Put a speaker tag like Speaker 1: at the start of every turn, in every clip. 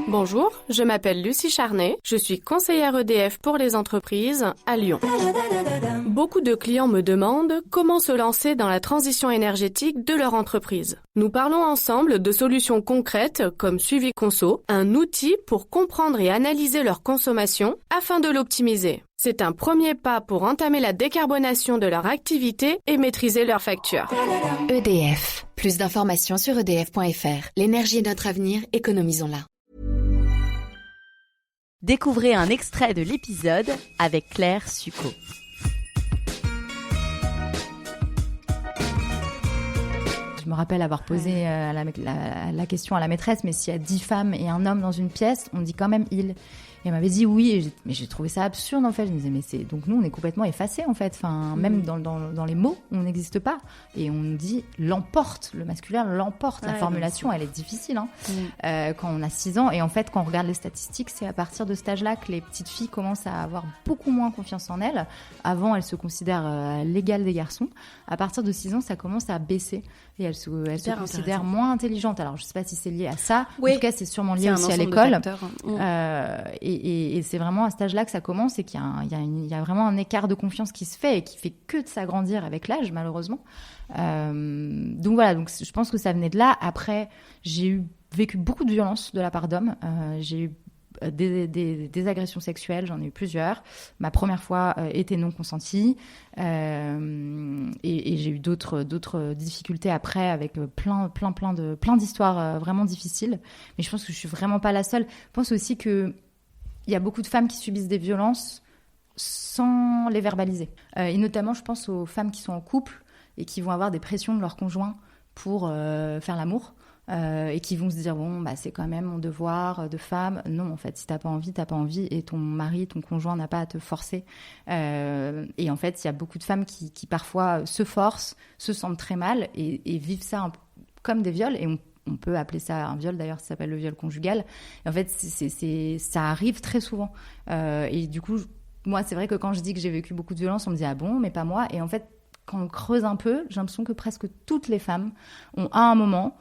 Speaker 1: Bonjour, je m'appelle Lucie Charnet, je suis conseillère EDF pour les entreprises à Lyon. Beaucoup de clients me demandent comment se lancer dans la transition énergétique de leur entreprise. Nous parlons ensemble de solutions concrètes comme Suivi Conso, un outil pour comprendre et analyser leur consommation afin de l'optimiser. C'est un premier pas pour entamer la décarbonation de leur activité et maîtriser leurs factures.
Speaker 2: EDF. Plus d'informations sur edf.fr. L'énergie est notre avenir, économisons-la.
Speaker 3: Découvrez un extrait de l'épisode avec Claire Succo.
Speaker 4: Je me rappelle avoir posé la question à la maîtresse, mais s'il y a 10 femmes et un homme dans une pièce, on dit quand même « il ». Et elle m'avait dit oui, mais j'ai trouvé ça absurde en fait. Je me disais, mais donc nous, on est complètement effacés en fait. Enfin, même dans les mots, on n'existe pas. Et on dit l'emporte, le masculin l'emporte. La formulation, elle est difficile quand on a 6 ans. Et en fait, quand on regarde les statistiques, c'est à partir de cet âge-là que les petites filles commencent à avoir beaucoup moins confiance en elles. Avant, elles se considèrent à l'égal des garçons. À partir de 6 ans, ça commence à baisser. Et elles se considèrent moins intelligentes. Alors, je ne sais pas si c'est lié à ça. Oui. En tout cas, c'est sûrement lié aussi à l'école. Et c'est vraiment à cet âge-là que ça commence et qu'il y a vraiment un écart de confiance qui se fait et qui fait que de s'agrandir avec l'âge, malheureusement. Donc voilà, donc je pense que ça venait de là. Après, j'ai vécu beaucoup de violences de la part d'hommes. J'ai eu des agressions sexuelles, j'en ai eu plusieurs. Ma première fois était non consentie et j'ai eu d'autres difficultés après avec plein d'histoires vraiment difficiles. Mais je pense que je suis vraiment pas la seule. Je pense aussi que il y a beaucoup de femmes qui subissent des violences sans les verbaliser. Et notamment, je pense aux femmes qui sont en couple et qui vont avoir des pressions de leur conjoint pour faire l'amour. Et qui vont se dire bon c'est quand même mon devoir de femme. Non, en fait, si t'as pas envie et ton mari, ton conjoint n'a pas à te forcer. Et en fait, il y a beaucoup de femmes qui parfois se forcent, se sentent très mal et vivent ça comme des viols. Et on peut appeler ça un viol, d'ailleurs, ça s'appelle le viol conjugal. Et en fait, ça arrive très souvent. Et du coup, moi, c'est vrai que quand je dis que j'ai vécu beaucoup de violence, on me dit ah bon, mais pas moi. Et en fait, quand on creuse un peu, j'ai l'impression que presque toutes les femmes ont à un moment,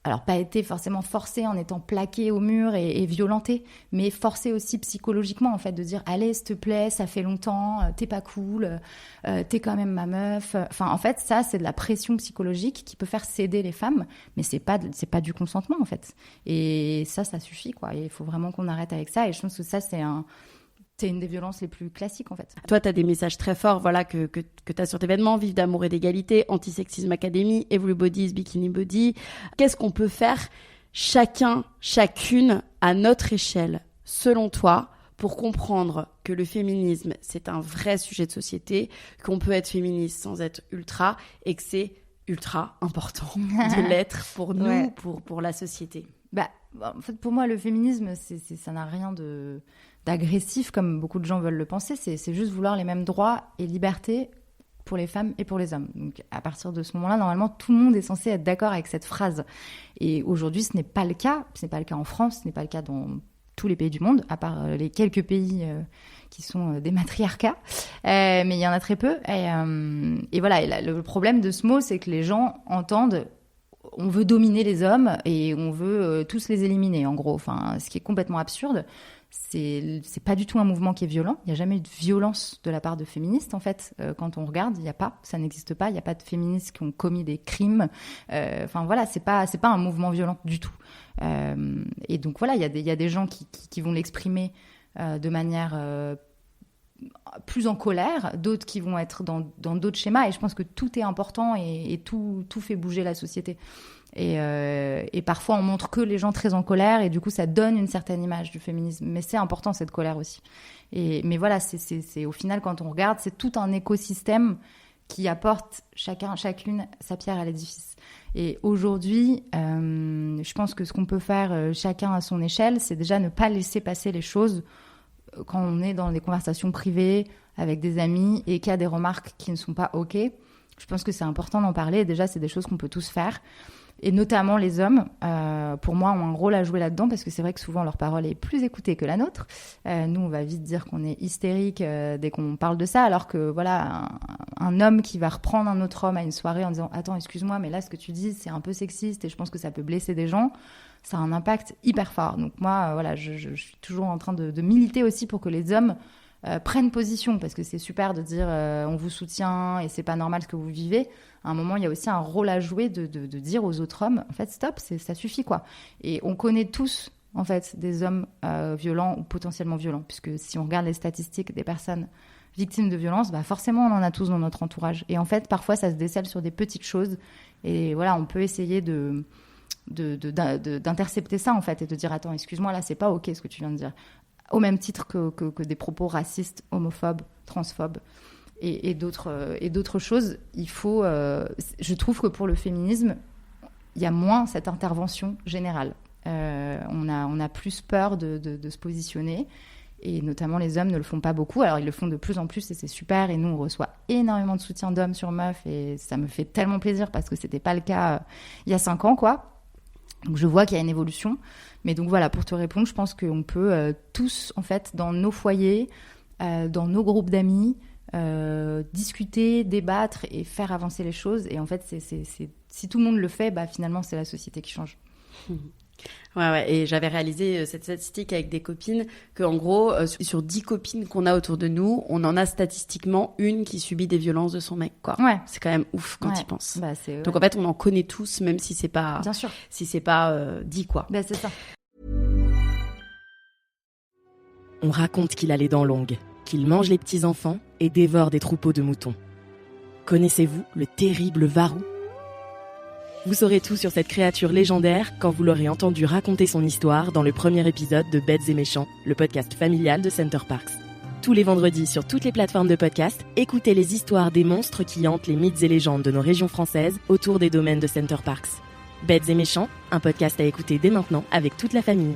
Speaker 4: alors pas été forcément forcées en étant plaquées au mur et violentées, mais forcées aussi psychologiquement en fait de dire allez s'il te plaît, ça fait longtemps, t'es pas cool, t'es quand même ma meuf. Enfin en fait ça c'est de la pression psychologique qui peut faire céder les femmes, mais c'est pas du consentement en fait. Et ça suffit quoi. Et il faut vraiment qu'on arrête avec ça. Et je pense que ça c'est une des violences les plus classiques, en fait.
Speaker 3: Toi, tu as des messages très forts que tu as sur tes vêtements. Vive d'amour et d'égalité, Antisexisme Academy, Every Body is Bikini Body. Qu'est-ce qu'on peut faire chacun, chacune, à notre échelle, selon toi, pour comprendre que le féminisme, c'est un vrai sujet de société, qu'on peut être féministe sans être ultra, et que c'est ultra important de l'être pour nous, pour la société.
Speaker 4: En fait, pour moi, le féminisme, ça n'a rien d'agressif, comme beaucoup de gens veulent le penser. C'est juste vouloir les mêmes droits et libertés pour les femmes et pour les hommes. Donc, à partir de ce moment-là, normalement, tout le monde est censé être d'accord avec cette phrase. Et aujourd'hui, ce n'est pas le cas. Ce n'est pas le cas en France, ce n'est pas le cas dans tous les pays du monde, à part les quelques pays qui sont des matriarcats. Mais il y en a très peu. Et voilà, et le problème de ce mot, c'est que les gens entendent on veut dominer les hommes et on veut tous les éliminer, en gros. Enfin, ce qui est complètement absurde. C'est pas du tout un mouvement qui est violent. Il n'y a jamais eu de violence de la part de féministes, en fait. Quand on regarde, il n'y a pas. Ça n'existe pas. Il n'y a pas de féministes qui ont commis des crimes. Enfin, voilà, c'est pas un mouvement violent du tout. Et donc, voilà, il y a des gens qui vont l'exprimer de manière plus en colère, d'autres qui vont être dans d'autres schémas. Et je pense que tout est important et tout fait bouger la société. Et parfois, on montre que les gens très en colère et du coup, ça donne une certaine image du féminisme. Mais c'est important, cette colère aussi. Mais voilà, c'est au final, quand on regarde, c'est tout un écosystème qui apporte chacune sa pierre à l'édifice. Et aujourd'hui, je pense que ce qu'on peut faire chacun à son échelle, c'est déjà ne pas laisser passer les choses quand on est dans des conversations privées avec des amis et qu'il y a des remarques qui ne sont pas OK. Je pense que c'est important d'en parler. Déjà, c'est des choses qu'on peut tous faire. Et notamment les hommes, pour moi, ont un rôle à jouer là-dedans parce que c'est vrai que souvent leur parole est plus écoutée que la nôtre. Nous, on va vite dire qu'on est hystérique dès qu'on parle de ça, alors que voilà, un homme qui va reprendre un autre homme à une soirée en disant « Attends, excuse-moi, mais là, ce que tu dis, c'est un peu sexiste et je pense que ça peut blesser des gens », ça a un impact hyper fort. Donc moi, voilà, je suis toujours en train de militer aussi pour que les hommes prennent position, parce que c'est super de dire on vous soutient et c'est pas normal ce que vous vivez. À un moment, il y a aussi un rôle à jouer de dire aux autres hommes, en fait, stop, ça suffit, quoi. Et on connaît tous, en fait, des hommes violents ou potentiellement violents, puisque si on regarde les statistiques des personnes victimes de violences, bah forcément, on en a tous dans notre entourage. Et en fait, parfois, ça se décèle sur des petites choses. Et voilà, on peut essayer d'intercepter ça, en fait, et de dire, attends, excuse-moi, là, c'est pas OK ce que tu viens de dire. Au même titre que des propos racistes, homophobes, transphobes et d'autres choses, il faut... je trouve que pour le féminisme, il y a moins cette intervention générale. On a plus peur de se positionner, et notamment les hommes ne le font pas beaucoup. Alors ils le font de plus en plus et c'est super, et nous on reçoit énormément de soutien d'hommes sur meufs et ça me fait tellement plaisir parce que c'était pas le cas il y a 5 ans, quoi. Donc je vois qu'il y a une évolution, mais donc voilà, pour te répondre, je pense qu'on peut tous, en fait, dans nos foyers, dans nos groupes d'amis, discuter, débattre et faire avancer les choses. Et en fait, si tout le monde le fait, bah, finalement, c'est la société qui change.
Speaker 3: Ouais, et j'avais réalisé cette statistique avec des copines qu'en gros, sur 10 copines qu'on a autour de nous, on en a statistiquement une qui subit des violences de son mec, quoi.
Speaker 4: Ouais.
Speaker 3: C'est quand même ouf quand tu y penses.
Speaker 4: Bah,
Speaker 3: donc en fait, on en connaît tous, même si c'est pas,
Speaker 4: bien sûr,
Speaker 3: si c'est pas dit, quoi.
Speaker 4: Bah, c'est ça.
Speaker 5: On raconte qu'il a les dents longues, qu'il mange les petits-enfants et dévore des troupeaux de moutons. Connaissez-vous le terrible Varou ? Vous saurez tout sur cette créature légendaire quand vous l'aurez entendu raconter son histoire dans le premier épisode de Bêtes et Méchants, le podcast familial de Center Parcs. Tous les vendredis sur toutes les plateformes de podcast, écoutez les histoires des monstres qui hantent les mythes et légendes de nos régions françaises autour des domaines de Center Parcs. Bêtes et Méchants, un podcast à écouter dès maintenant avec toute la famille.